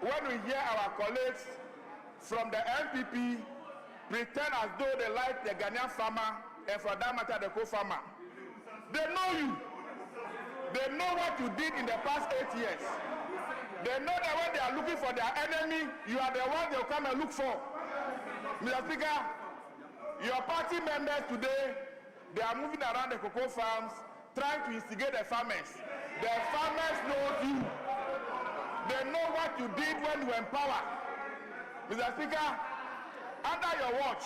when we hear our colleagues from the NPP pretend as though they like the Ghanaian farmer and for that matter the co-farmer. They know you. They know what you did in the past 8 years. They know that when they are looking for their enemy, you are the one they'll come and look for. Mr. Speaker, your party members today, they are moving around the cocoa farms trying to instigate the farmers. The farmers know you. They know what you did when you were in power. Mr. Speaker, under your watch,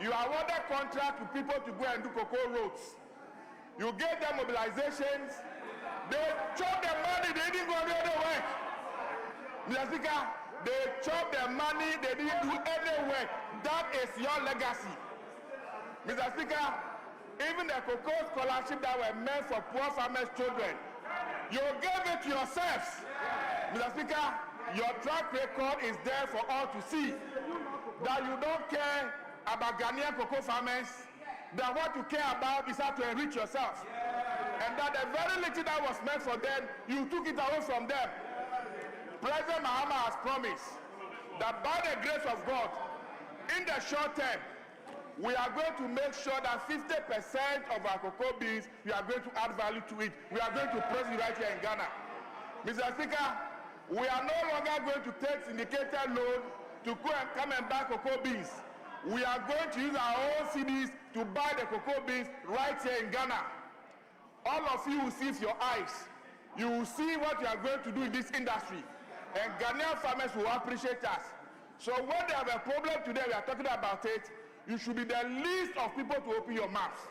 you awarded contract to people to go and do cocoa roads. You gave them mobilizations. They chopped the money, they didn't go the other way. Mr. Speaker, they chopped the money, they didn't do any work. That is your legacy. Mr. Speaker, even the cocoa scholarship that were meant for poor farmers' children, you gave it to yourselves. Mr. Speaker, your track record is there for all to see. That you don't care about Ghanaian cocoa farmers, that what you care about is how to enrich yourself. And that the very little that was meant for them, you took it away from them. President Mahama has promised that by the grace of God, in the short term, we are going to make sure that 50% of our cocoa beans, we are going to add value to it. We are going to process it right here in Ghana. Mr. Speaker, we are no longer going to take syndicated loan to go and come and buy cocoa beans. We are going to use our own CDs to buy the cocoa beans right here in Ghana. All of you will see with your eyes. You will see what you are going to do in this industry. And Ghanaian farmers will appreciate us. So when they have a problem today, we are talking about it, you should be the least of people to open your mouth.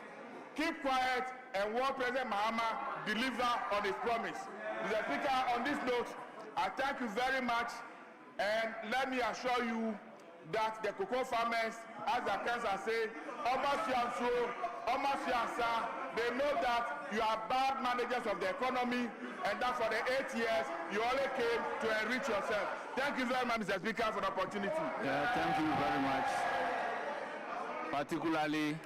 Keep quiet and watch President Mahama deliver on his promise. Mr. Speaker, on this note, I thank you very much, and let me assure you that the cocoa farmers, as the cancer say, they know that you are bad managers of the economy, and that for the 8 years, you only came to enrich yourself. Thank you very much, Mr. Speaker, for the opportunity. Yeah, thank you very much. Particularly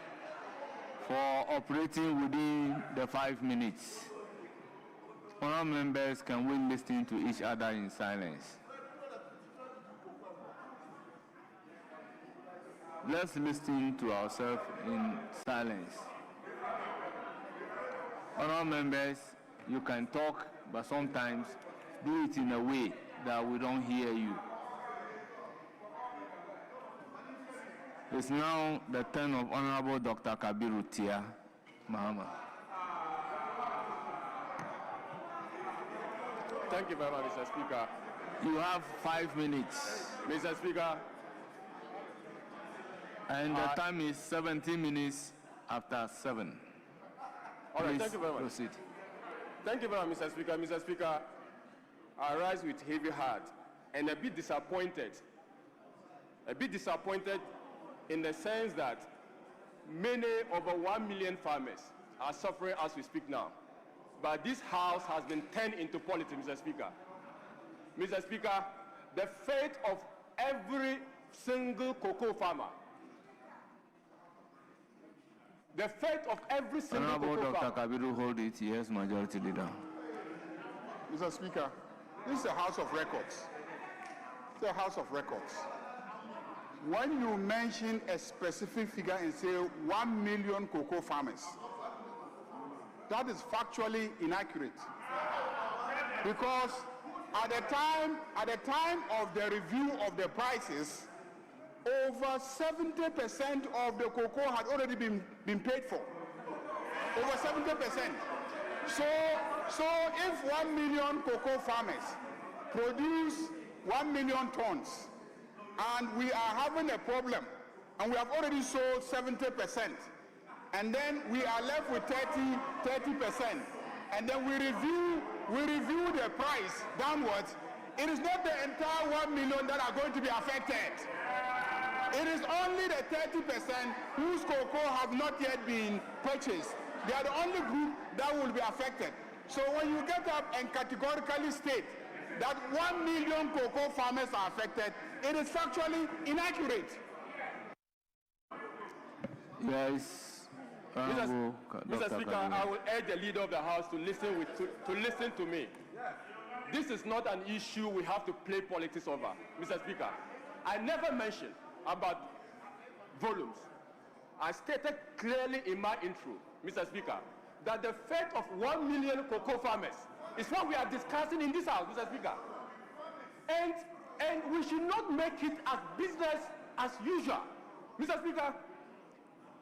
for operating within the 5 minutes. Honourable members, can we listen to each other in silence? Let's listen to ourselves in silence. Honourable members, you can talk, but sometimes do it in a way that we don't hear you. It's now the turn of Honourable Dr. Kabiru Tia Mahama. Thank you very much, Mr. Speaker. You have 5 minutes. Mr. Speaker. And the time is 17 minutes after 7. All right, Please thank you very much. Proceed. Thank you very much, Mr. Speaker. Mr. Speaker, I rise with heavy heart and a bit disappointed. In the sense that many, over 1 million farmers are suffering as we speak now. But this house has been turned into politics, Mr. Speaker. Mr. Speaker, the fate of every single cocoa farmer, the fate of every single Honourable cocoa Dr. farmer. Kabiru, hold it. Yes, Majority Leader. Mr. Speaker, this is a House of Records. It's a House of Records. When you mention a specific figure and say 1 million cocoa farmers, that is factually inaccurate. Because at the time of the review of the prices, over 70% of the cocoa had already been paid for. Over 70%. So if 1 million cocoa farmers produce 1 million tons, and we are having a problem, and we have already sold 70%, and then we are left with 30%, and then we review the price downwards, it is not the entire 1 million that are going to be affected. It is only the 30% whose cocoa have not yet been purchased. They are the only group that will be affected. So when you get up and categorically state that 1 million cocoa farmers are affected, it is factually inaccurate. Yes. Mr. Speaker, I will urge the leader of the House to listen to me. this is not an issue we have to play politics over, Mr. Speaker. I never mentioned about volumes. I stated clearly in my intro, Mr. Speaker, that the fate of 1 million cocoa farmers is what we are discussing in this house, Mr. Speaker. And we should not make it as business as usual. Mr. Speaker,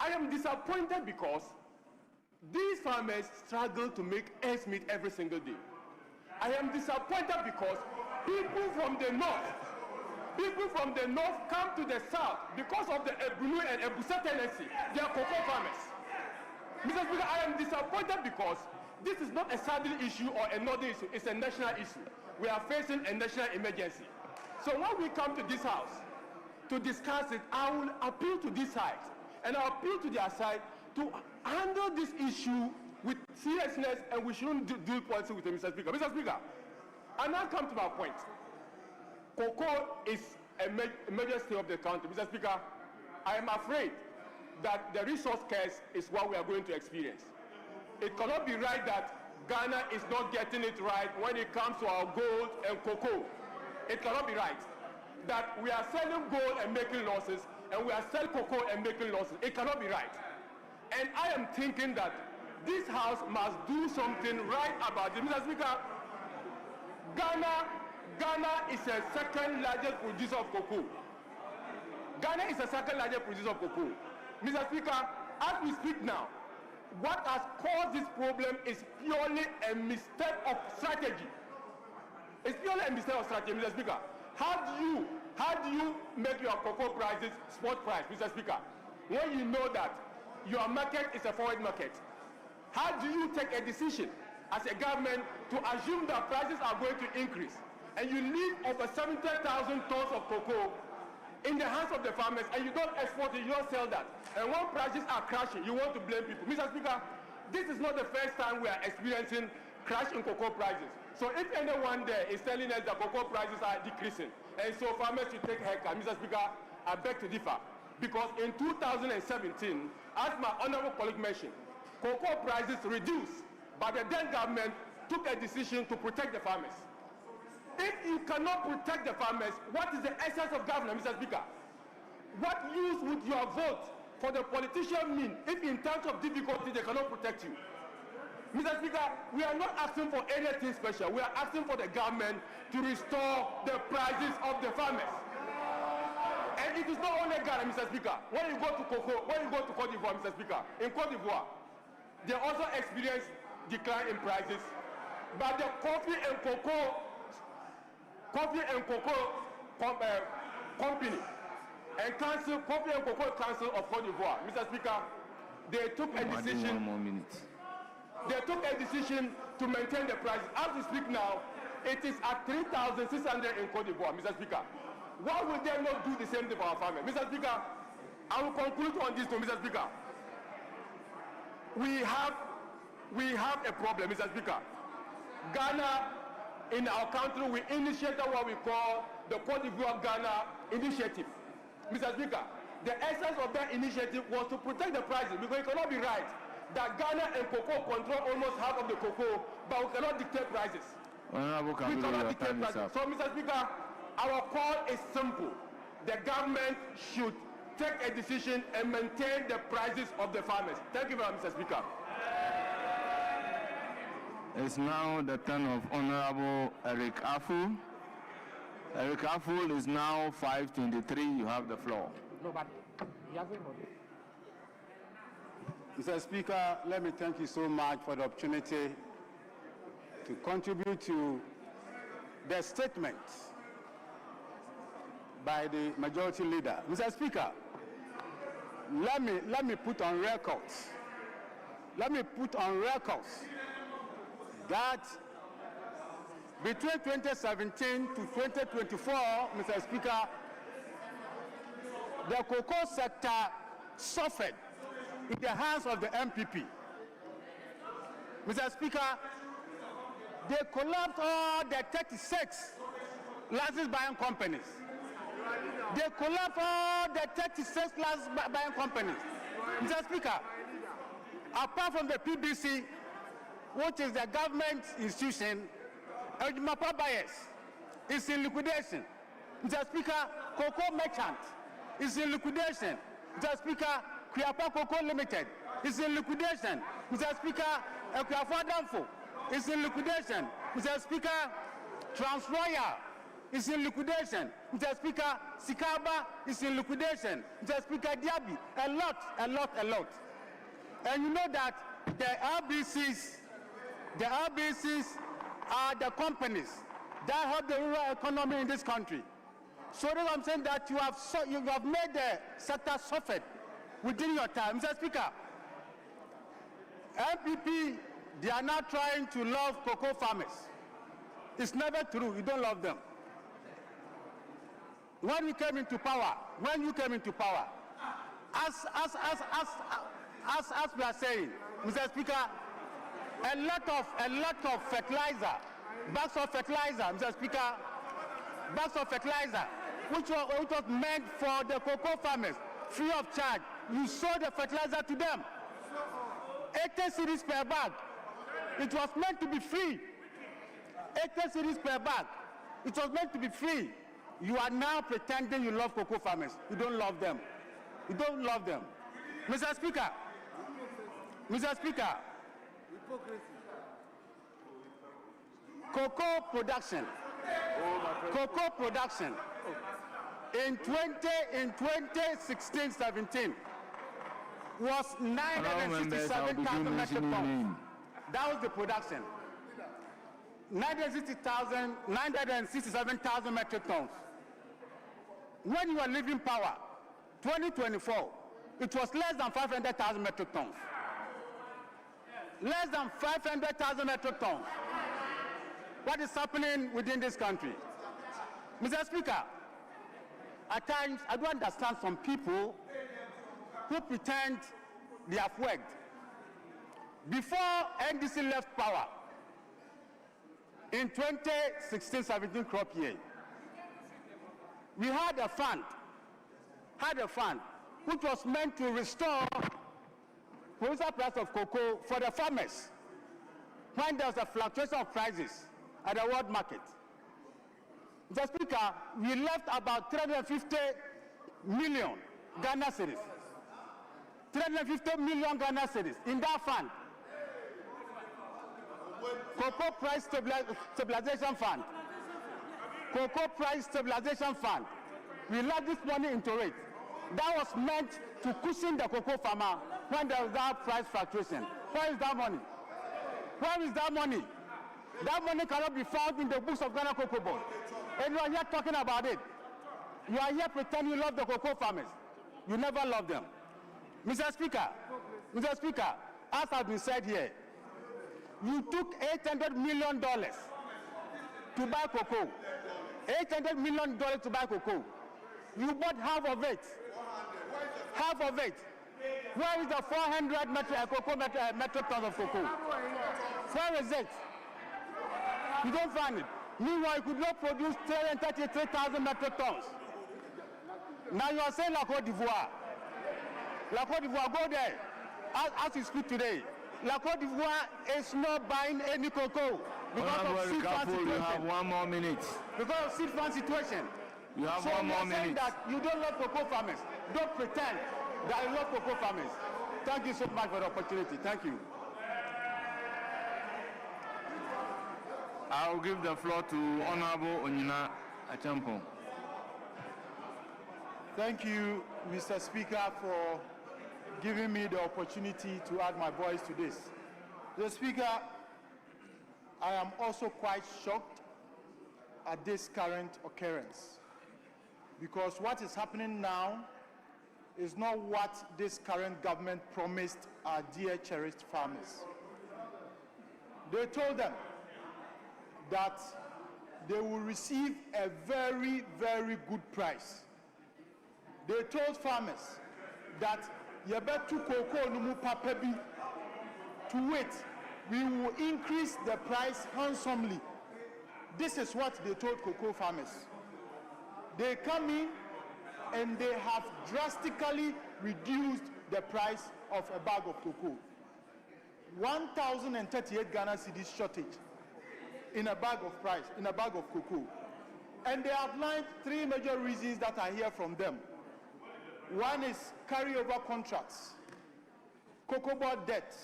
I am disappointed because these farmers struggle to make ends meet every single day. I am disappointed because people from the north come to the south because of the Ebunu and Ebusa tendency. They are cocoa farmers. Mr. Speaker, I am disappointed because this is not a southern issue or a northern issue, it's a national issue. We are facing a national emergency. So when we come to this house to discuss it, I will appeal to this side and I appeal to their side to handle this issue with seriousness, and we shouldn't do politics with it, Mr. Speaker. Mr. Speaker, I now come to my point. Cocoa is a major state of the country. Mr. Speaker, I am afraid that the resource curse is what we are going to experience. It cannot be right that Ghana is not getting it right when it comes to our gold and cocoa. It cannot be right that we are selling gold and making losses, and we are selling cocoa and making losses. It cannot be right. And I am thinking that this house must do something right about it. Mr. Speaker, Ghana is a second largest producer of cocoa. Ghana is the second largest producer of cocoa. Mr. Speaker, as we speak now, what has caused this problem is purely a mistake of strategy. It's purely a mistake of strategy, Mr. Speaker. How do you make your cocoa prices spot price, Mr. Speaker, when you know that your market is a forward market? How do you take a decision as a government to assume that prices are going to increase, and you leave over 70,000 tons of cocoa in the hands of the farmers, and you don't export it, you don't sell that, and when prices are crashing, you want to blame people? Mr. Speaker, this is not the first time we are experiencing crash in cocoa prices. So if anyone there is telling us that cocoa prices are decreasing, and so farmers should take haircut, Mr. Speaker, I beg to differ. Because in 2017, as my honorable colleague mentioned, cocoa prices reduced, but the then government took a decision to protect the farmers. If you cannot protect the farmers, what is the essence of government, Mr. Speaker? What use would your vote for the politician mean if in times of difficulty they cannot protect you? Mr. Speaker, we are not asking for anything special. We are asking for the government to restore the prices of the farmers. And it is not only Ghana, Mr. Speaker. When you go to cocoa, when you go to Cote d'Ivoire, Mr. Speaker, in Cote d'Ivoire, they also experience decline in prices. But the coffee and cocoa company and council, coffee and cocoa council of Cote d'Ivoire, Mr. Speaker, they took a decision. 1 more minute. They took a decision to maintain the prices. As we speak now, it is at 3,600 in Cote d'Ivoire, Mr. Speaker. Why would they not do the same thing for our farmers? Mr. Speaker, I will conclude on this, Mr. Speaker. We have a problem, Mr. Speaker. Ghana, in our country, we initiated what we call the Cote d'Ivoire Ghana Initiative. Mr. Speaker, the essence of that initiative was to protect the prices, because it cannot be right that Ghana and cocoa control almost half of the cocoa, but we cannot dictate prices. We cannot dictate prices. So, Mr. Speaker, our call is simple. The government should take a decision and maintain the prices of the farmers. Thank you very much, Mr. Speaker. It's now the turn of Honorable Eric Afu. Eric Afu is now 523. You have the floor. Mr. Speaker, let me thank you so much for the opportunity to contribute to the statement by the majority leader. Mr. Speaker, let me put on records. Let me put on records that between 2017 to 2024, Mr. Speaker, the cocoa sector suffered in the hands of the MPP. Mr. Speaker, they collapsed all the 36 license buying companies. They collapsed all the 36 license buying companies. Mr. Speaker, apart from the PBC, which is the government institution, Ejimapa buyers is in liquidation. Mr. Speaker, cocoa merchant is in liquidation. Mr. Speaker, Kriapa Cocoa Limited is in liquidation. Mr. Speaker, Kriapa Danfo is in liquidation. Mr. Speaker, Transroyal is in liquidation. Mr. Speaker, Sikaba is in liquidation. Mr. Speaker, Diaby, a lot. And you know that the RBCs are the companies that help the rural economy in this country. So that I'm saying that you have made the sector suffer within your time. Mr. Speaker, MPP, they are now trying to love cocoa farmers. It's never true. You don't love them. When you came into power, as we are saying, Mr. Speaker, a lot of fertilizer, bags of fertilizer, Mr. Speaker, bags of fertilizer, which was meant for the cocoa farmers, free of charge. You sold the fertilizer to them. 80 cedis per bag. It was meant to be free. 80 cedis per bag. It was meant to be free. You are now pretending you love cocoa farmers. You don't love them. You don't love them. Mr. Speaker, cocoa production in 2016-17 was 967,000 metric tons. That was the production. 967,000 metric tons. When you are leaving power, 2024, it was less than 500,000 metric tons. Less than 500,000 metric tons. What is happening within this country? Mr. Speaker, at times I don't understand some people who pretend they have worked. Before NDC left power, in 2016-17 crop year, we had a fund which was meant to restore wholesale price of cocoa for the farmers when there was a fluctuation of prices at the world market. Mr. Speaker, we left about 350 million Ghana cedis. 350 million Ghana cedis in that fund. Cocoa Price Stabilization Fund. Cocoa Price Stabilization Fund. We left this money into it. That was meant to cushion the cocoa farmer when there was that price fluctuation. Where is that money? Where is that money? That money cannot be found in the books of Ghana Cocoa Board. And you are here talking about it. You are here pretending you love the cocoa farmers. You never love them. Mr. Speaker, as has been said here, you took $800 million to buy cocoa. $800 million to buy cocoa. You bought half of it. Half of it. Where is the 400 metric tons of cocoa? Where is it? You don't find it. Meanwhile, you could not produce 333,000 metric tons. Now you are saying La Côte d'Ivoire. La Côte d'Ivoire, go there. As we speak today, La Côte d'Ivoire is not buying any cocoa because of seed fund situation. You have 1 more minute. Because of seed fund situation. You have so 1 more minute. Saying that you don't love cocoa farmers. Don't pretend that you love cocoa farmers. Thank you so much for the opportunity. Thank you. I will give the floor to Honorable Onyina Achampong. Thank you, Mr. Speaker, for giving me the opportunity to add my voice to this. Mr. Speaker, I am also quite shocked at this current occurrence because what is happening now is not what this current government promised our dear cherished farmers. They told them that they will receive a very, very good price. They told farmers that yebetu cocoa numu papebi to wait, we will increase the price handsomely. This is what they told cocoa farmers. They come in and they have drastically reduced the price of a bag of cocoa. 1,038 Ghana cedis shortage in a bag of cocoa. And they outlined 3 major reasons that I hear from them. One is carryover contracts, cocoa board debt,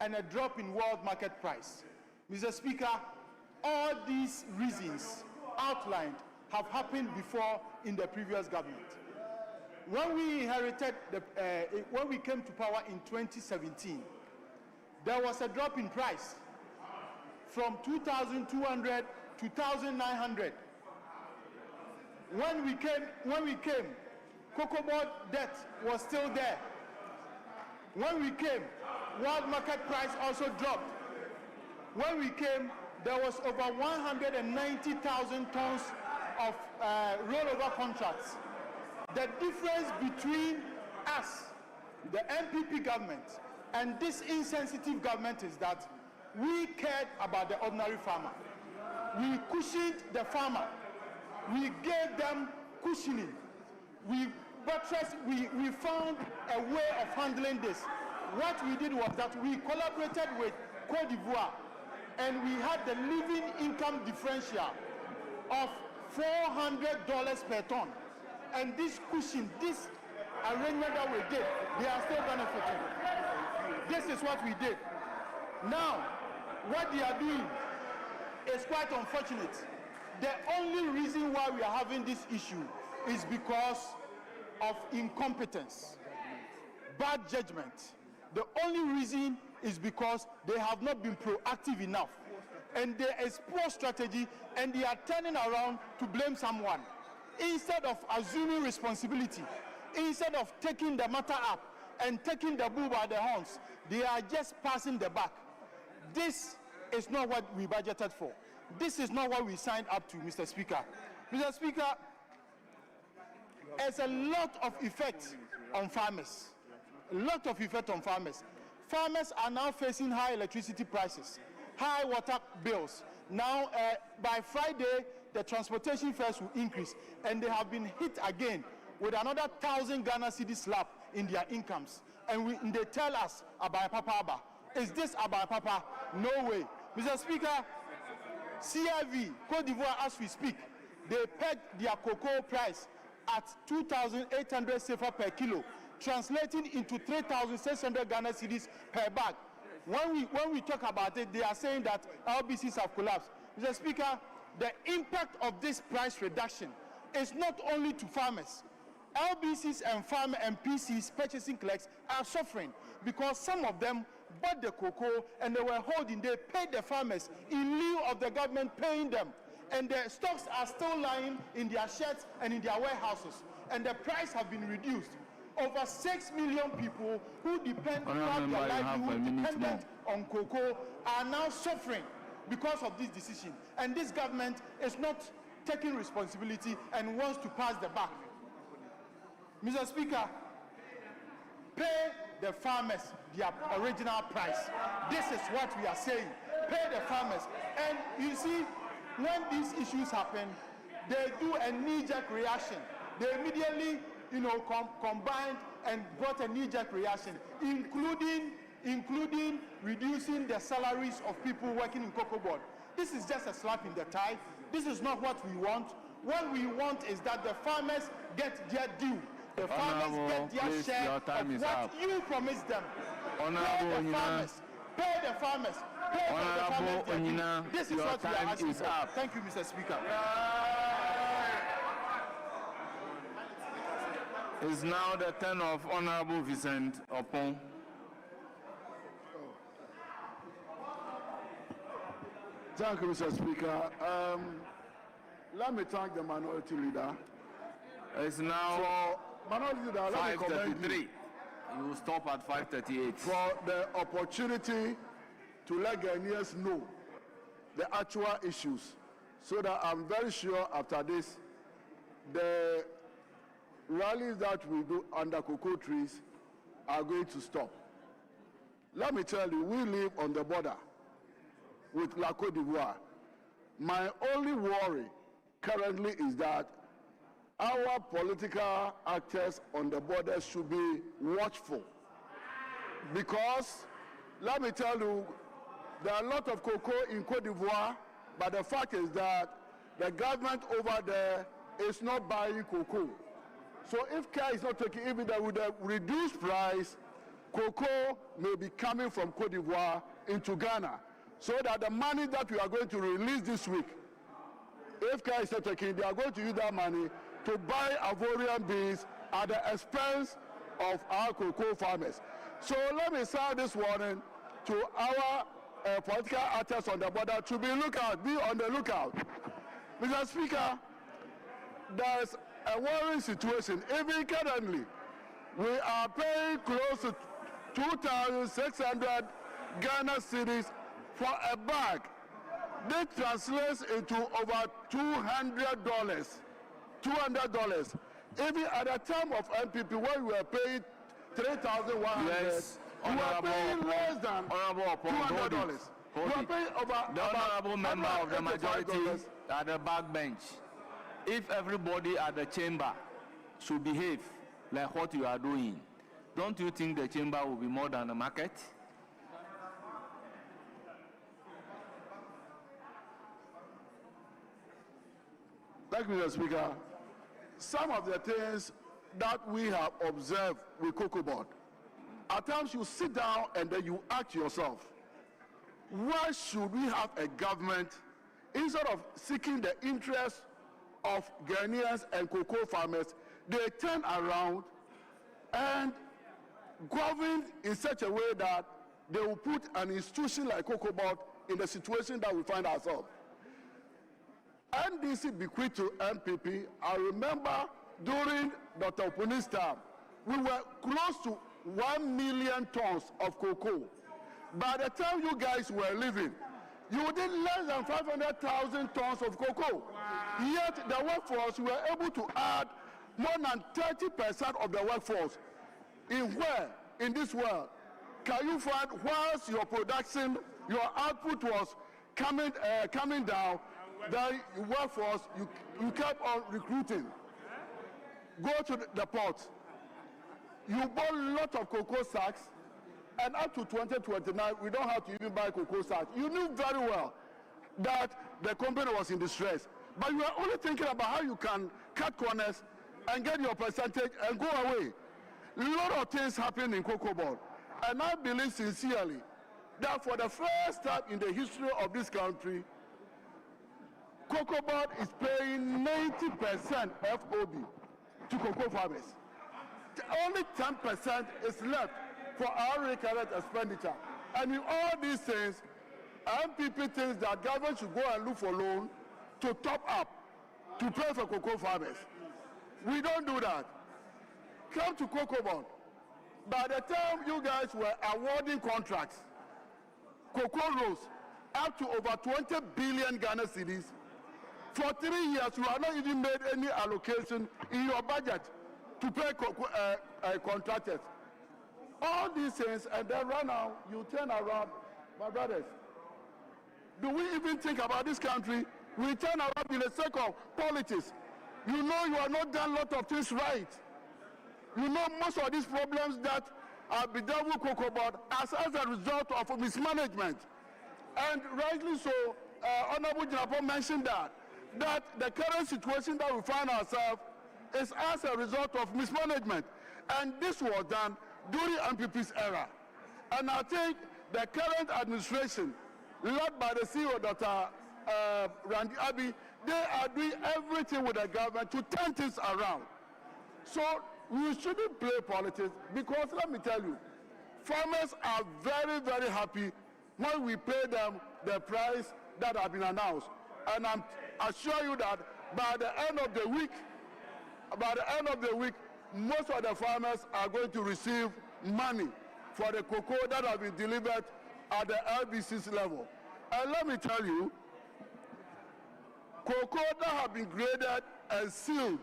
and a drop in world market price. Mr. Speaker, all these reasons outlined have happened before in the previous government. When we inherited, when we came to power in 2017, there was a drop in price from 2,200 to 2,900. When we came, cocoa board debt was still there. When we came, world market price also dropped. When we came, there was over 190,000 tons of rollover contracts. The difference between us, the MPP government, and this insensitive government is that we cared about the ordinary farmer. We cushioned the farmer. We gave them cushioning. We found a way of handling this. What we did was that we collaborated with Côte d'Ivoire, and we had the living income differential of $400 per ton. And this cushion, this arrangement that we did, they are still benefiting. This is what we did. Now, what they are doing is quite unfortunate. The only reason why we are having this issue is because of incompetence, bad judgment. The only reason is because they have not been proactive enough. And there is poor strategy, and they are turning around to blame someone. Instead of assuming responsibility, instead of taking the matter up and taking the bull by the horns, they are just passing the buck. This is not what we budgeted for. This is not what we signed up to, Mr. Speaker. Mr. Speaker, there's a lot of effect on farmers. A lot of effect on farmers. Farmers are now facing high electricity prices, high water bills. Now, by Friday, the transportation fares will increase, and they have been hit again with another 1,000 Ghana cedi slap in their incomes. And they tell us about Papa Abba. Is this about Papa? No way. Mr. Speaker, CIV, Côte d'Ivoire, as we speak, they pegged their cocoa price at 2,800 CFA per kilo, translating into 3,600 Ghana cedis per bag. When we talk about it, they are saying that LBCs have collapsed. Mr. Speaker, the impact of this price reduction is not only to farmers. LBCs and farmer and PCs, purchasing clerks, are suffering because some of them bought the cocoa and they were holding, they paid the farmers in lieu of the government paying them. And the stocks are still lying in their sheds and in their warehouses. And the price have been reduced. Over 6 million people who depend on their livelihood dependent on cocoa are now suffering because of this decision. And this government is not taking responsibility and wants to pass the buck. Mr. Speaker, pay the farmers their original price. This is what we are saying. Pay the farmers. And you see, when these issues happen, they do a knee-jerk reaction. They immediately, combined and brought a knee-jerk reaction, including reducing the salaries of people working in cocoa board. This is just a slap in the thigh. This is not what we want. What we want is that the farmers get their due. The farmers get their share of what you promised them. Pay the farmers. Pay the farmers. Pay the farmers. This is what we are asking for. Thank you, Mr. Speaker. It's now the turn of Honorable Vincent Opon. Thank you, Mr. Speaker. Let me thank the minority leader. It's now Minority leader, let me commend 5:33. you You will stop at 5:38. for the opportunity to let Ghanaians know the actual issues, so that I'm very sure after this, the rallies that we do under cocoa trees are going to stop. Let me tell you, we live on the border with La Côte d'Ivoire. My only worry currently is that our political actors on the border should be watchful. Because, let me tell you, there are a lot of cocoa in Côte d'Ivoire But the fact is that the government over there is not buying cocoa. So if care is not taken, even with a reduced price, cocoa may be coming from Cote d'Ivoire into Ghana. So that the money that we are going to release this week, if care is not taken, they are going to use that money to buy Ivorian beans at the expense of our cocoa farmers. So let me sound this warning to our political actors on the border to be on the lookout. Mr. Speaker, there's a worrying situation. Even currently, we are paying close to 2,600 Ghana cedis for a bag. This translates into over $200. $200. Even at the time of MPP, when we were paying 3,100, Yes, we were paying less than $200. We were paying over the honorable member of the majority at the back bench. If everybody at the chamber should behave like what you are doing, don't you think the chamber will be more than a market? Thank you, Mr. Speaker. Some of the things that we have observed with Cocoa Board, at times you sit down and then you ask yourself, why should we have a government, instead of seeking the interests of Ghanaians and cocoa farmers, they turn around and govern in such a way that they will put an institution like Cocoa Board in the situation that we find ourselves. NDC bequeathed to MPP, I remember during Dr. Opuni's term, we were close to 1 million tons of cocoa. By the time you guys were leaving, you did less than 500,000 tons of cocoa. Wow. Yet the workforce were able to add more than 30% of the workforce. In this world, can you find whilst your production, your output was coming down, the workforce, you kept on recruiting. Go to the port. You bought a lot of cocoa sacks, and up to 2029, we don't have to even buy cocoa sacks. You knew very well that the company was in distress, but you are only thinking about how you can cut corners and get your percentage and go away. A lot of things happen in Cocoa Board, and I believe sincerely that for the first time in the history of this country, Cocoa Board is paying 90% FOB to cocoa farmers. Only 10% is left for our recurrent expenditure. And in all these things, MPP thinks that government should go and look for loan to top up, to pay for cocoa farmers. We don't do that. Come to Cocoa Board. By the time you guys were awarding contracts, cocoa rose up to over 20 billion Ghana cedis. For 3 years, you have not even made any allocation in your budget to pay contractors. All these things, and then right now, you turn around, my brothers. Do we even think about this country? We turn around in the sake of politics. You know you have not done a lot of things right. You know most of these problems that have been done with Cocoa Board as a result of mismanagement. And rightly so, Honorable Jinapo mentioned that the current situation that we find ourselves is as a result of mismanagement. And this was done during MPP's era. And I think the current administration, led by the CEO, Dr. Randy Abbey, they are doing everything with the government to turn things around. So we shouldn't play politics, because let me tell you, farmers are very, very happy when we pay them the price that has been announced. And I assure you that by the end of the week, most of the farmers are going to receive money for the cocoa that has been delivered at the LBC's level. And let me tell you, cocoa that have been graded and sealed.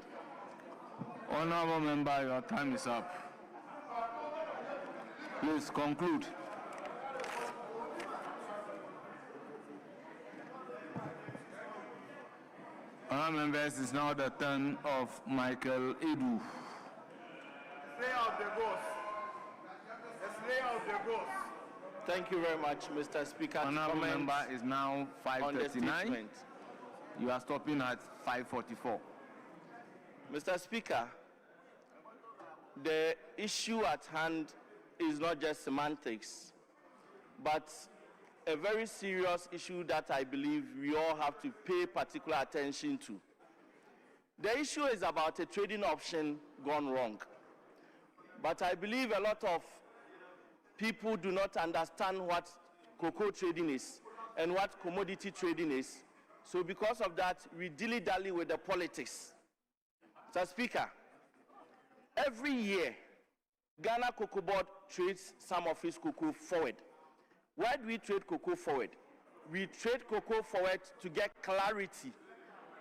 Honorable member, your time is up. Please conclude. Honorable members, it's now the turn of Michael Edu. Slayer of the ghost. The slayer of the ghost. Thank you very much, Mr. Speaker. Honorable member is now on the 5:39. statement. You are stopping at 5:44. Mr. Speaker, the issue at hand is not just semantics, but a very serious issue that I believe we all have to pay particular attention to. The issue is about a trading option gone wrong. But I believe a lot of people do not understand what cocoa trading is and what commodity trading is. So because of that, we dilly-dally with the politics. Mr. Speaker, every year, Ghana Cocoa Board trades some of its cocoa forward. Why do we trade cocoa forward? We trade cocoa forward to get clarity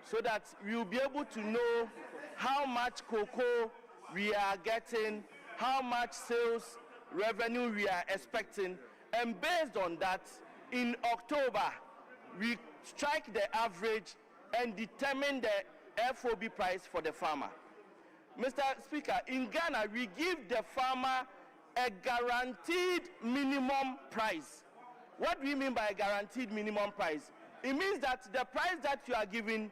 so that we will be able to know how much cocoa we are getting, how much sales revenue we are expecting, and based on that, in October, we strike the average and determine the FOB price for the farmer. Mr. Speaker, in Ghana, we give the farmer a guaranteed minimum price. What do we mean by a guaranteed minimum price? It means that the price that you are giving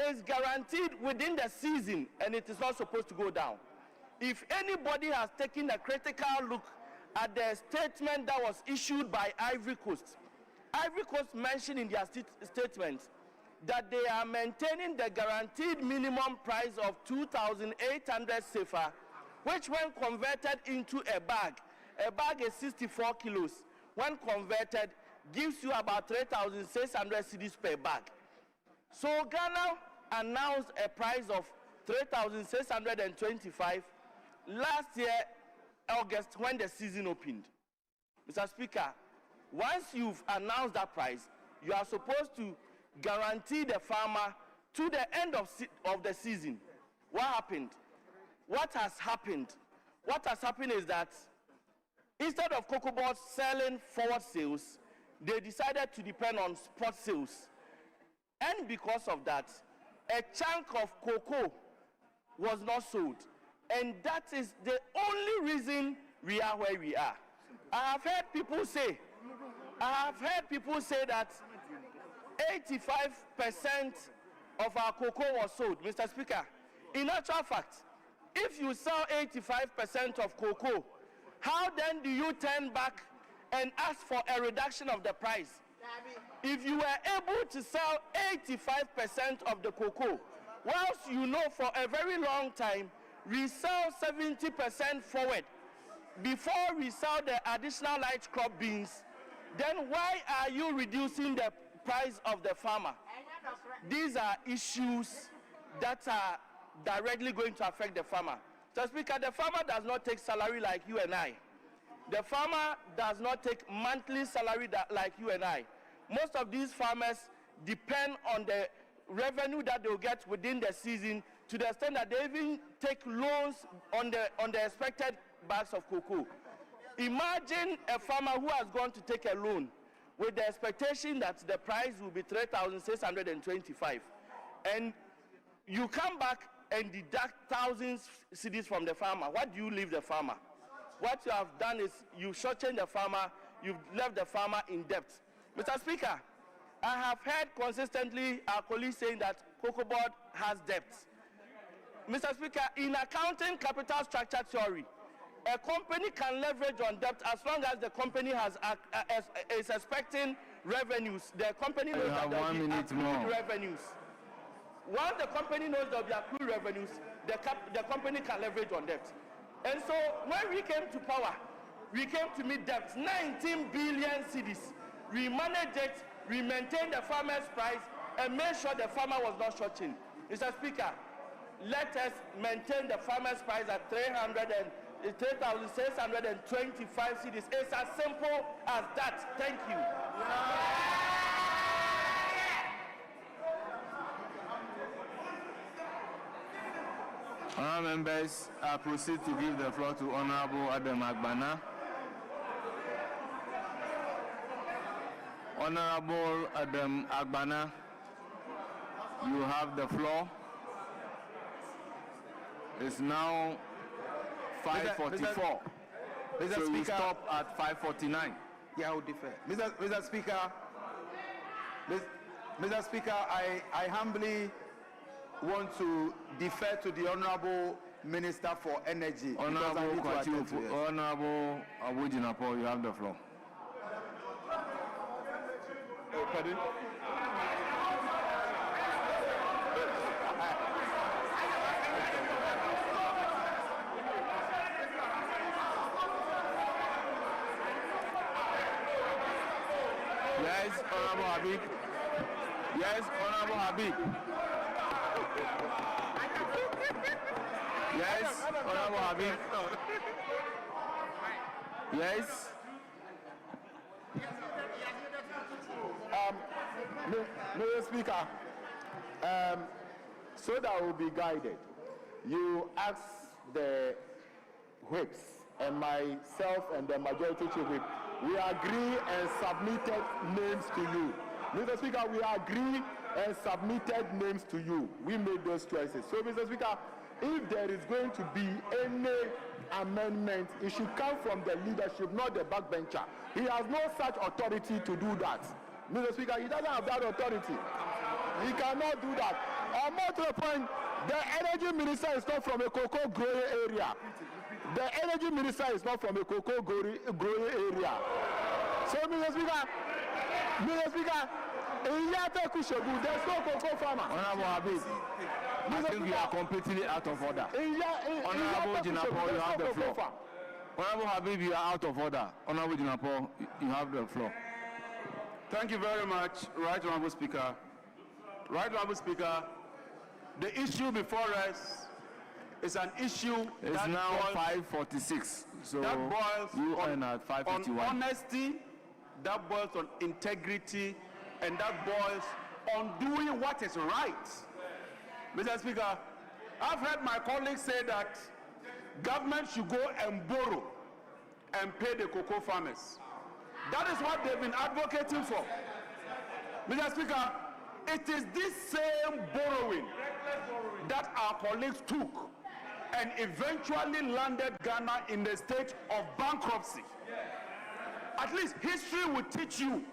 is guaranteed within the season and it is not supposed to go down. If anybody has taken a critical look at the statement that was issued by Ivory Coast mentioned in their statement that they are maintaining the guaranteed minimum price of 2,800 CFA, which when converted into a bag is 64 kilos. When converted, gives you about 3,600 cedis per bag. So Ghana announced a price of 3,625 last year, August, when the season opened. Mr. Speaker, once you've announced that price, you are supposed to guarantee the farmer to the end of the season. What happened? What has happened? What has happened is that instead of cocoa boards selling forward sales, they decided to depend on spot sales. And because of that, a chunk of cocoa was not sold. And that is the only reason we are where we are. I have heard people say that 85% of our cocoa was sold. Mr. Speaker, in actual fact, if you sell 85% of cocoa, how then do you turn back and ask for a reduction of the price? If you were able to sell 85% of the cocoa, whilst you know for a very long time, we sell 70% forward before we sell the additional light crop beans, then why are you reducing the price of the farmer? These are issues that are directly going to affect the farmer. So, Speaker, the farmer does not take salary like you and I. The farmer does not take monthly salary like you and I. Most of these farmers depend on the revenue that they'll get within the season, to the extent that they even take loans on the expected bags of cocoa. Imagine a farmer who has gone to take a loan with the expectation that the price will be 3,625, and you come back and deduct thousands cedis from the farmer. What do you leave the farmer? What you have done is you've shortened the farmer, you've left the farmer in debt. Mr. Speaker, I have heard consistently our colleagues saying that Cocoa Board has debts. Mr. Speaker, in accounting capital structure theory, a company can leverage on debt as long as the company is expecting revenues. The company knows that there will be accrued revenues. Once the company knows there will be accrued revenues, the company can leverage on debt. And so when we came to power, we came to meet debts, 19 billion cedis. We managed it, we maintained the farmer's price, and made sure the farmer was not shorting. Mr. Speaker, let us maintain the farmer's price at 3,625 cedis. It's as simple as that. Thank you. Honourable members, I proceed to give the floor to Honourable Adam Agbana. Honourable Adam Agbana, you have the floor. It's now 5:44. So we stop at 5:49. Yeah, I will defer. Mr. Speaker, Mr. Speaker, I humbly want to defer to the Honorable Minister for Energy. Honorable Awojinapo, you have the floor. Pardon? Yes, Honorable Habib. Yes, Honorable Habib. Yes, Honorable Habib. Yes. Mr. Speaker, so that we'll be guided, you ask the whips and myself and the majority chief whip, we agree and submitted names to you. Mr. Speaker, we agree and submitted names to you. We made those choices. So, Mr. Speaker, if there is going to be any amendment, it should come from the leadership, not the backbencher. He has no such authority to do that. Mr. Speaker, he doesn't have that authority. He cannot do that. More to the point, the energy minister is not from a cocoa growing area. The energy minister is not from a cocoa growing area. So, Mr. Speaker, in Yate Kushogu, there's no cocoa farmer. Honorable Habib, I think you are completely out of order. Honorable Jinapo, you have the floor. Honorable Habib, you are out of order. Honorable Jinapo, you have the floor. Thank you very much, Right Honorable Speaker. Right Honorable Speaker, the issue before us is an issue it's that now boils, 5:46, so that boils you on, earn at 5:51. on honesty, that boils on integrity, and that boils on doing what is right. Mr. Speaker, I've heard my colleagues say that government should go and borrow and pay the cocoa farmers. That is what they've been advocating for. Mr. Speaker, it is this same borrowing that our colleagues took and eventually landed Ghana in the state of bankruptcy. At least history will teach you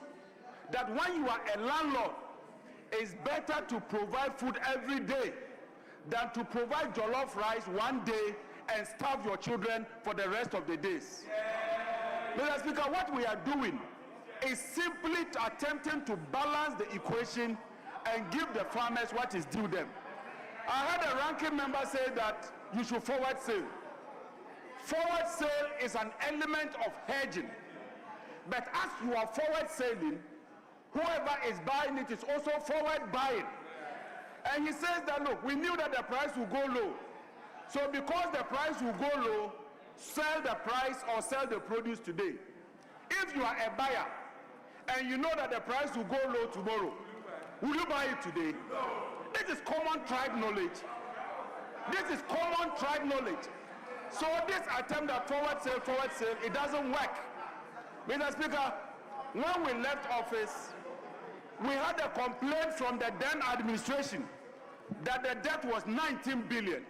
that when you are a landlord, it's better to provide food every day than to provide jollof rice one day and starve your children for the rest of the days. Mr. Speaker, what we are doing is simply attempting to balance the equation and give the farmers what is due them. I heard a ranking member say that you should forward sale. Forward sale is an element of hedging. But as you are forward selling, whoever is buying it is also forward buying. And he says that, look, we knew that the price will go low. So because the price will go low, sell the price or sell the produce today. If you are a buyer and you know that the price will go low tomorrow, will you buy it today? This is common tribe knowledge. This is common tribe knowledge. So this attempt at forward sale, it doesn't work. Mr. Speaker, when we left office, we had a complaint from the then administration that the debt was 19 billion.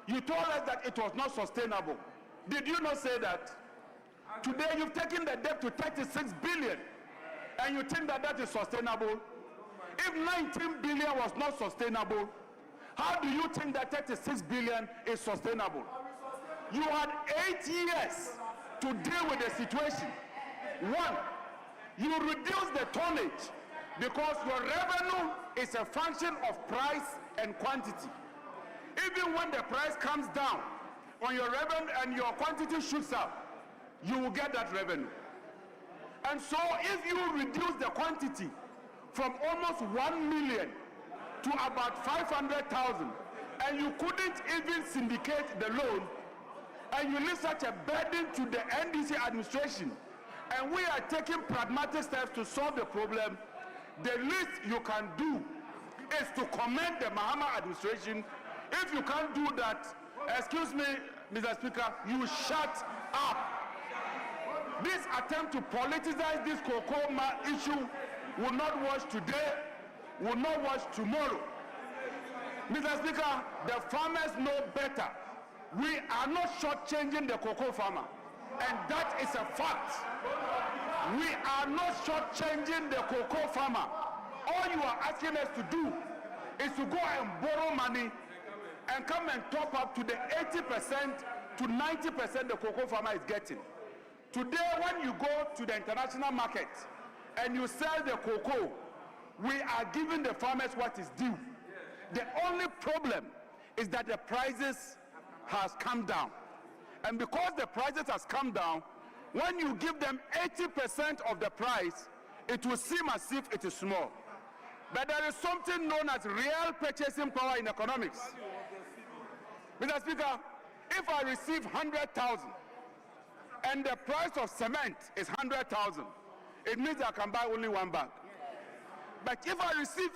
You told us that it was not sustainable. Did you not say that? Today you've taken the debt to 36 billion and you think that that is sustainable? If 19 billion was not sustainable, how do you think that 36 billion is sustainable? You had 8 years to deal with the situation. One, you reduce the tonnage because your revenue is a function of price and quantity. Even when the price comes down, on your revenue and your quantity shoots up, you will get that revenue. And so if you reduce the quantity from almost 1 million to about 500,000, and you couldn't even syndicate the loan, and you leave such a burden to the NDC administration, and we are taking pragmatic steps to solve the problem, the least you can do is to commend the Mahama administration. If you can't do that, excuse me, Mr. Speaker, you shut up. This attempt to politicize this cocoa issue will not wash today, will not wash tomorrow. Mr. Speaker, the farmers know better. We are not shortchanging the cocoa farmer, and that is a fact. We are not shortchanging the cocoa farmer. All you are asking us to do is to go and borrow money and come and top up to the 80% to 90% the cocoa farmer is getting. Today, when you go to the international market and you sell the cocoa, we are giving the farmers what is due. The only problem is that the prices has come down. And because the prices has come down, when you give them 80% of the price, it will seem as if it is small. But there is something known as real purchasing power in economics. Mr. Speaker, if I receive 100,000 and the price of cement is 100,000, it means I can buy only one bag. But if I receive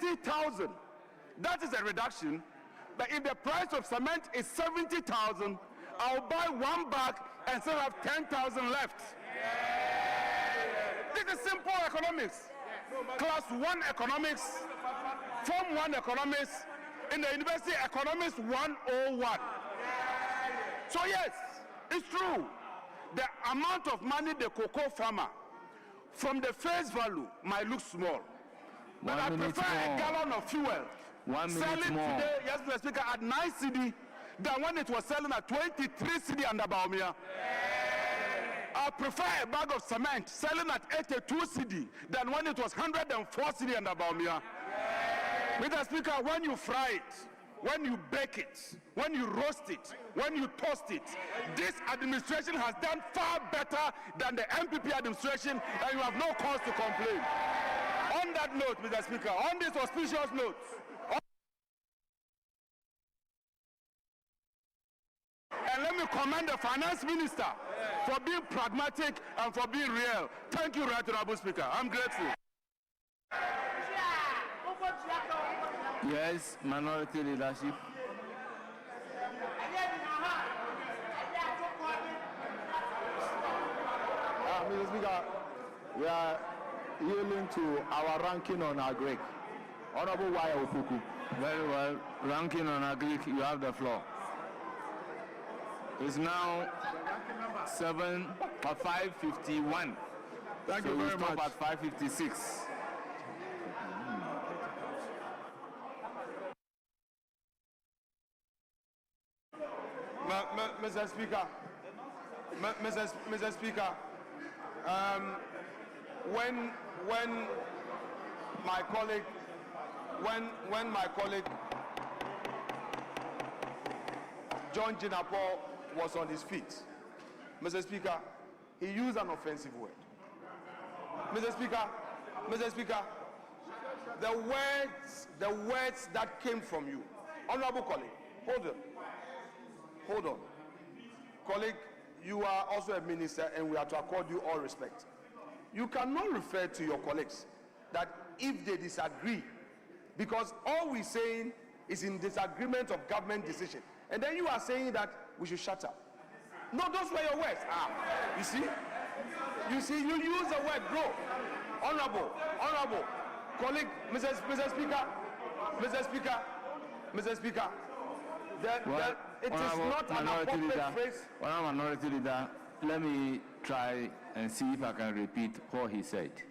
80,000, that is a reduction. But if the price of cement is 70,000, I'll buy one bag and still have 10,000 left. This is simple economics. Class 1 economics, Form 1 economics, in the University Economics 101. So yes, it's true. The amount of money the cocoa farmer from the face value might look small. But I prefer a gallon of fuel selling today, yes, Mr. Speaker, at 9 cedi than when it was selling at 23 cedi under Baumia. I prefer a bag of cement selling at 82 cedi than when it was 104 cedi under Baumia. Mr. Speaker, when you fry it, when you bake it, when you roast it, when you toast it, this administration has done far better than the MPP administration, and you have no cause to complain. On that note, Mr. Speaker, on this auspicious note, and let me commend the finance minister for being pragmatic and for being real. Thank you, Right Honorable Speaker. I'm grateful. Yes, minority leadership. Mr. Speaker, we are yielding to our ranking on our Greek. Honorable Waya Opoku. Very well. Ranking on Agric, you have the floor. It's now 5:51. Thank So you very stop much. at 5:56. Mr. Speaker, Mr. Speaker, when my colleague John Jinapo was on his feet, Mr. Speaker, he used an offensive word. Mr. Speaker, the words that came from you, honorable colleague, hold on. Colleague, you are also a minister and we are to accord you all respect. You cannot refer to your colleagues that if they disagree, because all we're saying is in disagreement of government decision, and then you are saying that we should shut up. No, those were your words. You see, you use the word, bro. Honorable, colleague, Mr. Speaker, it is not an appropriate phrase. Minority leader, let me try and see if I can repeat what he said.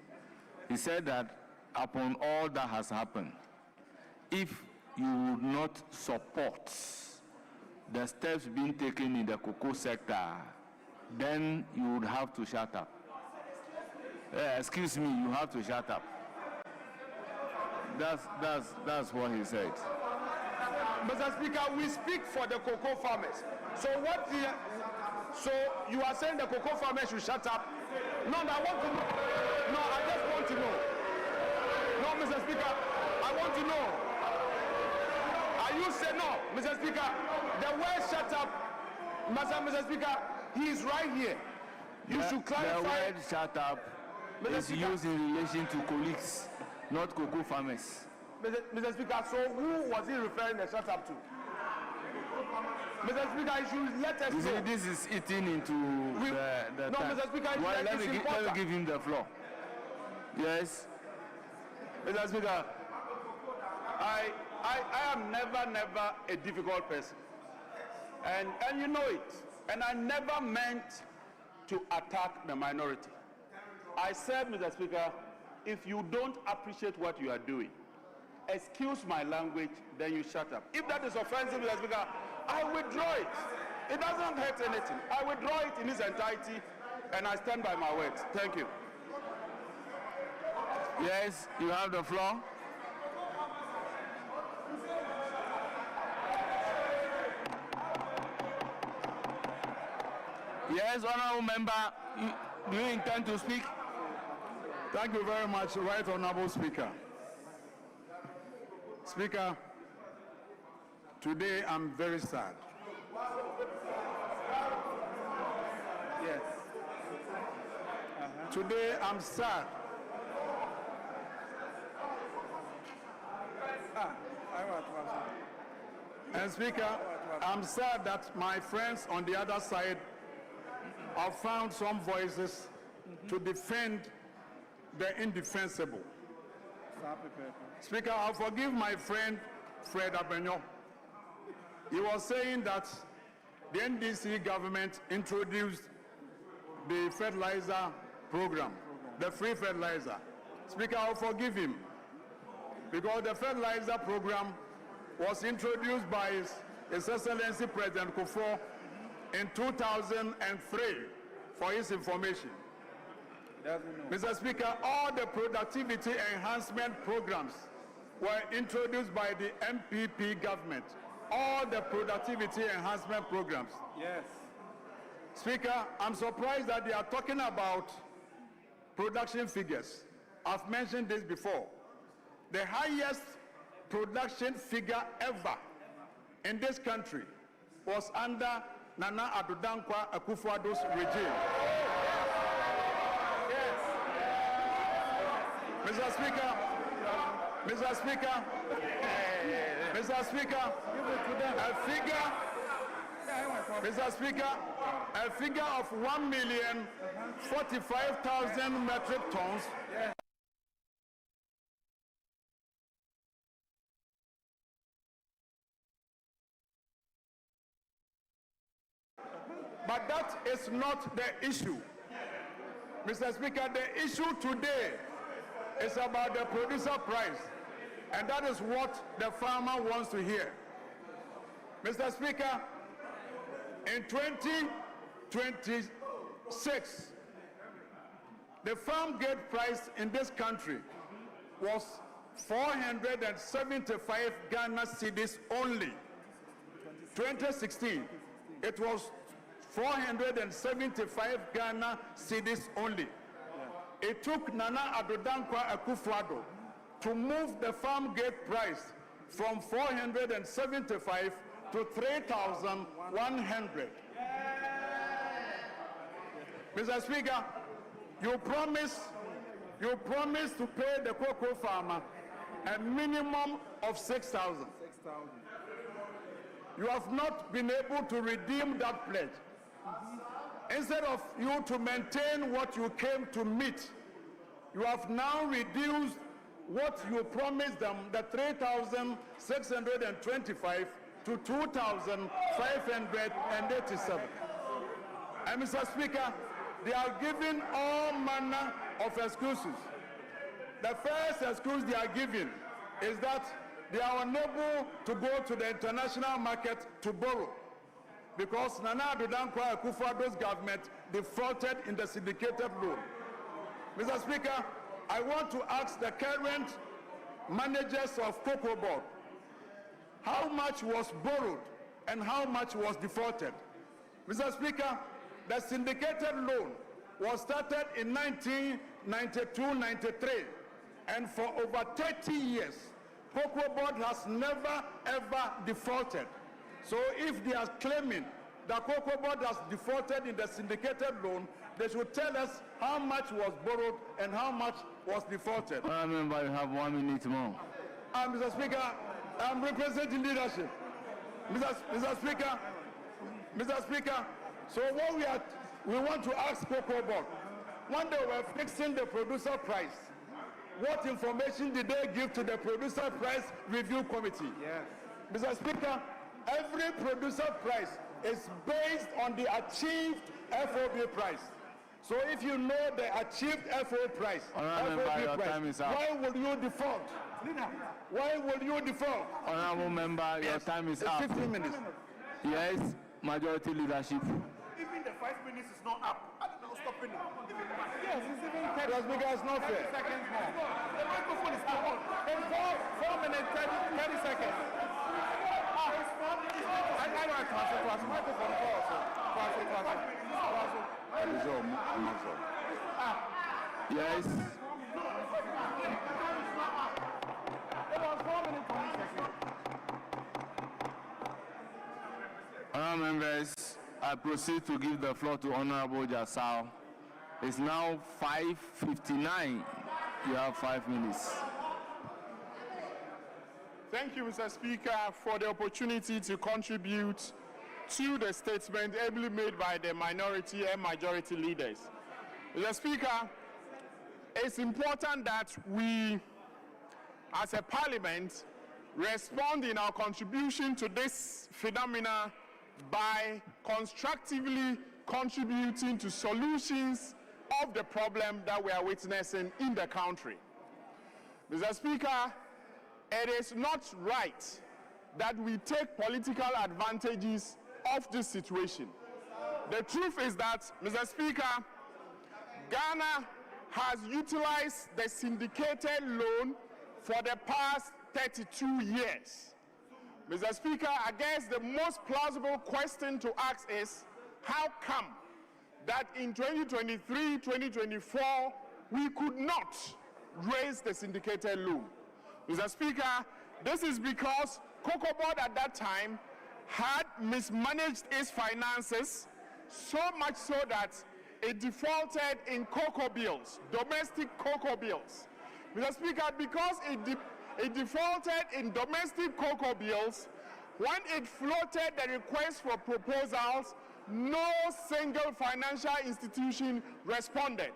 He said that upon all that has happened, if you would not support the steps being taken in the cocoa sector, then you would have to shut up. Excuse me, you have to shut up. That's what he said. Mr. Speaker, we speak for the cocoa farmers. So you are saying the cocoa farmers should shut up? No, I want to know. No, I just want to know. No, Mr. Speaker, I want to know. Are you saying no, Mr. Speaker? The word "shut up," Mr. Speaker, he is right here. You should clarify. The word "shut up" is used in relation to colleagues, not cocoa farmers. Mr. Speaker, so who was he referring the shut up to? Mr. Speaker, you should let us know. You see, this is eating into the No, time. Mr. Speaker, well, let me give him the floor. Yes. Mr. Speaker, I am never a difficult person. And you know it. And I never meant to attack the minority. I said, Mr. Speaker, if you don't appreciate what you are doing, excuse my language, then you shut up. If that is offensive, Mr. Speaker, I withdraw it. It doesn't hurt anything. I withdraw it in its entirety, and I stand by my words. Thank you. Yes, you have the floor. Yes, honorable member, do you intend to speak? Thank you very much, Right Honorable Speaker. Speaker, today I'm very sad. Yes. Today I'm sad. And Speaker, I'm sad that my friends on the other side have found some voices to defend the indefensible. Speaker, I'll forgive my friend Fred Abenyo. He was saying that the NDC government introduced the fertilizer program, the free fertilizer. Speaker, I'll forgive him because the fertilizer program was introduced by His Excellency President Kufuor in 2003 for his information. Mr. Speaker, all the productivity enhancement programs were introduced by the MPP government. All the productivity enhancement programs. Yes. Speaker, I'm surprised that they are talking about production figures. I've mentioned this before. The highest production figure ever in this country was under Nana Addo Dankwa Akufo-Addo's regime. Yes. Mr. Speaker, Mr. Speaker, Mr. Speaker, Mr. Speaker, a figure of 1,045,000 metric tons. But that is not the issue. Mr. Speaker, the issue today is about the producer price, and that is what the farmer wants to hear. Mr. Speaker, in 2026, the farm gate price in this country was 475 Ghana cedis only. 2016, it was 475 Ghana cedis only. It took Nana Addo Dankwa Akufo-Addo to move the farm gate price from 475 to 3,100. Mr. Speaker, you promised to pay the cocoa farmer a minimum of 6,000. You have not been able to redeem that pledge. Instead of you to maintain what you came to meet, you have now reduced what you promised them, the 3,625 to 2,587. And Mr. Speaker, they are giving all manner of excuses. The first excuse they are giving is that they are unable to go to the international market to borrow because Nana Addo Dankwa Akufo-Addo's government defaulted in the syndicated loan. Mr. Speaker, I want to ask the current managers of Cocoa Board, how much was borrowed and how much was defaulted? Mr. Speaker, the syndicated loan was started in 1992-93, and for over 30 years, Cocoa Board has never ever defaulted. So if they are claiming that Cocoa Board has defaulted in the syndicated loan, they should tell us how much was borrowed and how much was defaulted. I remember you have 1 minute more. Mr. Speaker, I'm representing leadership. Mr. Speaker, so what we want to ask Cocoa Board, when they were fixing the producer price, what information did they give to the producer price review committee? Yes. Mr. Speaker, every producer price is based on the achieved FOB price. So if you know the achieved FO price, Honorable member, your time is up. why would you default? Why would you default? Honorable member, your time is up. 15 minutes. Yes, majority leadership. Even the 5 minutes is not up. I don't know, stopping it. Yes, it's even 10 because it's not fair. 30 seconds more. The microphone is still on. In 4 minutes, 30 seconds. I want to transfer to us. Microphone also. Yes. It was 4 minutes, 20 seconds. Honourable members, I proceed to give the floor to Honourable Jasal. It's now 5:59. You have 5 minutes. Thank you, Mr. Speaker, for the opportunity to contribute to the statement ably made by the minority and majority leaders. Mr. Speaker, it's important that we, as a parliament, respond in our contribution to this phenomena by constructively contributing to solutions of the problem that we are witnessing in the country. Mr. Speaker, it is not right that we take political advantages of this situation. The truth is that, Mr. Speaker, Ghana has utilized the syndicated loan for the past 32 years. Mr. Speaker, I guess the most plausible question to ask is, how come that in 2023, 2024, we could not raise the syndicated loan? Mr. Speaker, this is because Cocoa Board at that time had mismanaged its finances, so much so that it defaulted in cocoa bills, domestic cocoa bills. Mr. Speaker, because it defaulted in domestic cocoa bills, when it floated the request for proposals, no single financial institution responded.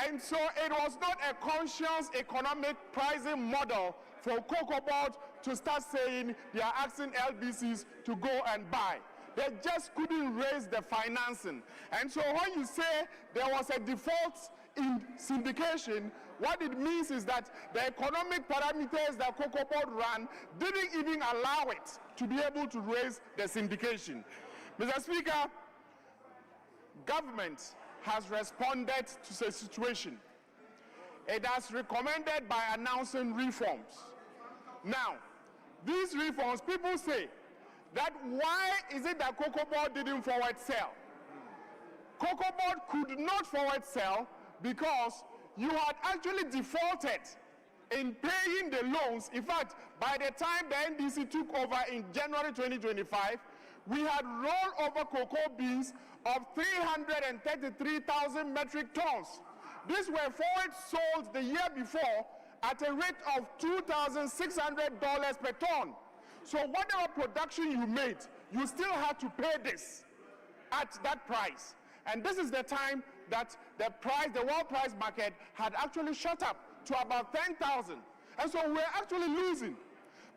And so it was not a conscious economic pricing model for Cocoa Board to start saying they are asking LBCs to go and buy. They just couldn't raise the financing. And so when you say there was a default in syndication, what it means is that the economic parameters that Cocoa Board ran didn't even allow it to be able to raise the syndication. Mr. Speaker, government has responded to the situation. It has recommended by announcing reforms. Now, these reforms, people say that why is it that Cocoa Board didn't forward sell? Cocoa Board could not forward sell because you had actually defaulted in paying the loans. In fact, by the time the NDC took over in January 2025, we had rolled over cocoa beans of 333,000 metric tons. These were forward sold the year before at a rate of $2,600 per ton. So whatever production you made, you still had to pay this at that price. And this is the time that the world price market had actually shot up to about 10,000. And so we're actually losing.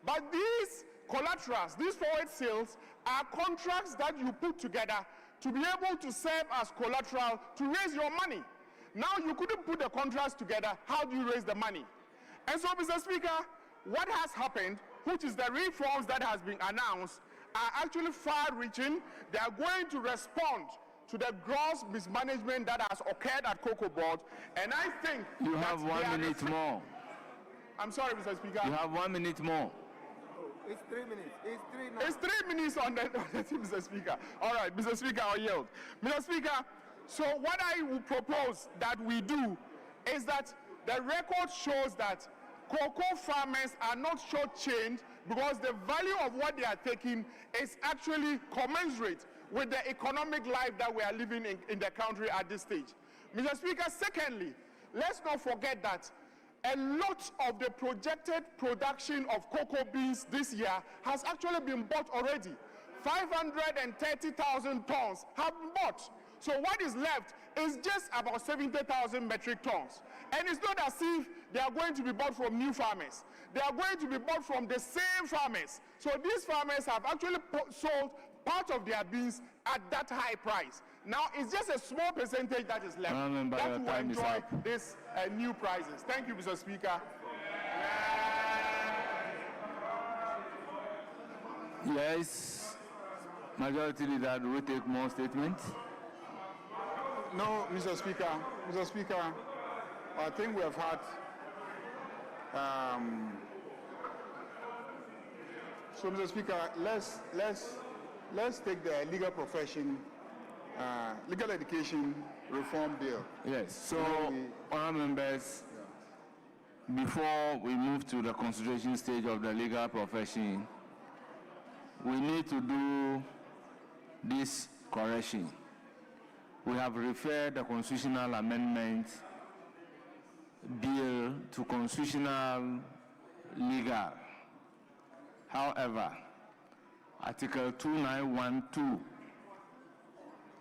But these collaterals, these forward sales, are contracts that you put together to be able to serve as collateral to raise your money. Now you couldn't put the contracts together. How do you raise the money? And so, Mr. Speaker, what has happened, which is the reforms that has been announced, are actually far-reaching. They are going to respond to the gross mismanagement that has occurred at Cocoa Board. And I think you have 1 minute more. I'm sorry, Mr. Speaker. You have 1 minute more. It's 3 minutes. It's 3 now. It's 3 minutes on the team, Mr. Speaker. All right, Mr. Speaker, I'll yield. Mr. Speaker, so what I will propose that we do is that the record shows that cocoa farmers are not shortchanged because the value of what they are taking is actually commensurate with the economic life that we are living in the country at this stage. Mr. Speaker, secondly, let's not forget that a lot of the projected production of cocoa beans this year has actually been bought already. 530,000 tons have been bought. So what is left is just about 70,000 metric tons. And it's not as if they are going to be bought from new farmers. They are going to be bought from the same farmers. So these farmers have actually sold part of their beans at that high price. Now, it's just a small percentage that is left that will enjoy this new prices. Thank you, Mr. Speaker. Yes, Majority Leader, do we take more statements? No, Mr. Speaker. Mr. Speaker, I think we have had. So, Mr. Speaker, let's take the legal profession, legal education reform bill. Yes. So, honourable members, before we move to the consideration stage of the legal profession, we need to do this correction. We have referred the constitutional amendment bill to constitutional legal. However, Article 2912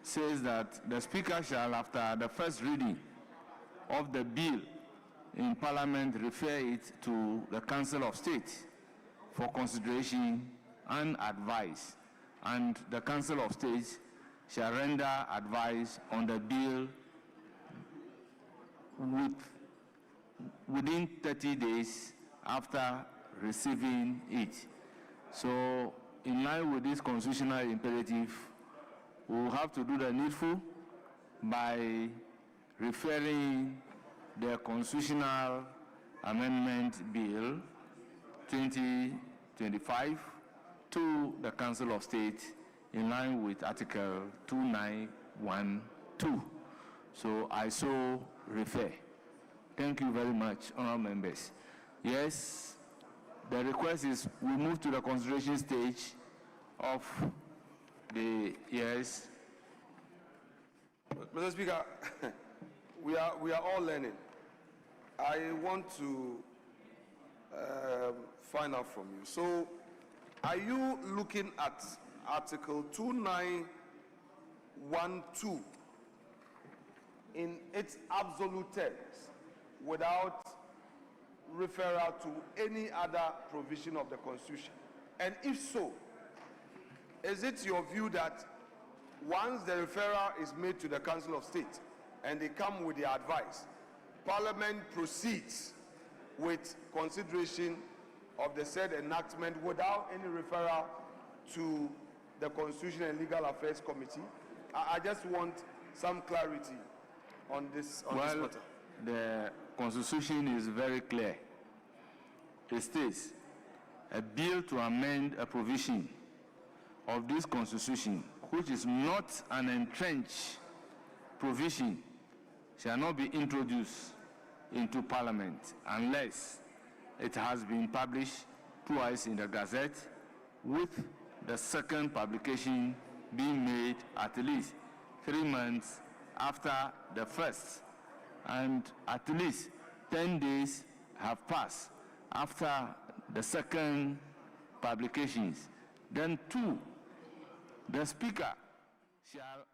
says that the Speaker shall, after the first reading of the bill in Parliament, refer it to the Council of State for consideration and advice, and the Council of State shall render advice on the bill within 30 days after receiving it. So, in line with this constitutional imperative, we will have to do the needful by referring the Constitutional Amendment Bill 2025 to the Council of State in line with Article 2912. So I so refer. Thank you very much, honourable members. Yes, the request is we move to the consideration stage of the yes. Mr. Speaker, we are all learning. I want to find out from you. So, are you looking at Article 2912 in its absolute terms without referral to any other provision of the Constitution? And if so, is it your view that once the referral is made to the Council of State and they come with their advice, Parliament proceeds with consideration of the said enactment without any referral to the Constitution and Legal Affairs Committee? I just want some clarity on this matter. The Constitution is very clear. It states, a bill to amend a provision of this Constitution, which is not an entrenched provision, shall not be introduced into Parliament unless it has been published twice in the Gazette, with the second publication being made at least 3 months after the first, and at least 10 days have passed after the second publications. Then 2, the Speaker shall...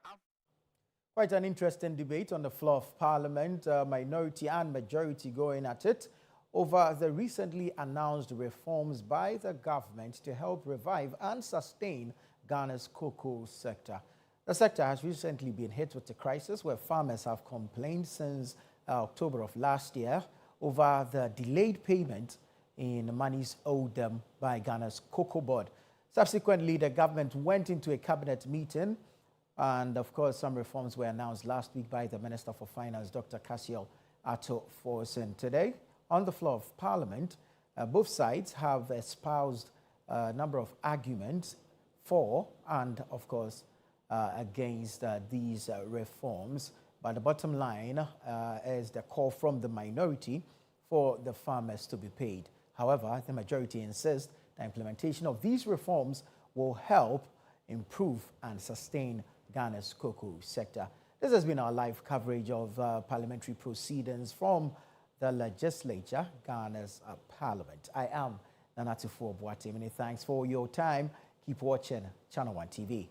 Quite an interesting debate on the floor of Parliament, minority and majority going at it over the recently announced reforms by the government to help revive and sustain Ghana's cocoa sector. The sector has recently been hit with a crisis where farmers have complained since October of last year over the delayed payment in monies owed them by Ghana's Cocoa Board. Subsequently, the government went into a cabinet meeting, and of course, some reforms were announced last week by the Minister for Finance, Dr. Cassiel Ato-Forson. Today, on the floor of Parliament, both sides have espoused a number of arguments for and, of course, against these reforms. But the bottom line is the call from the minority for the farmers to be paid. However, the majority insists the implementation of these reforms will help improve and sustain Ghana's cocoa sector. This has been our live coverage of parliamentary proceedings from the legislature, Ghana's parliament. I am Nanatufo Boate. Many thanks for your time. Keep watching Channel 1 TV.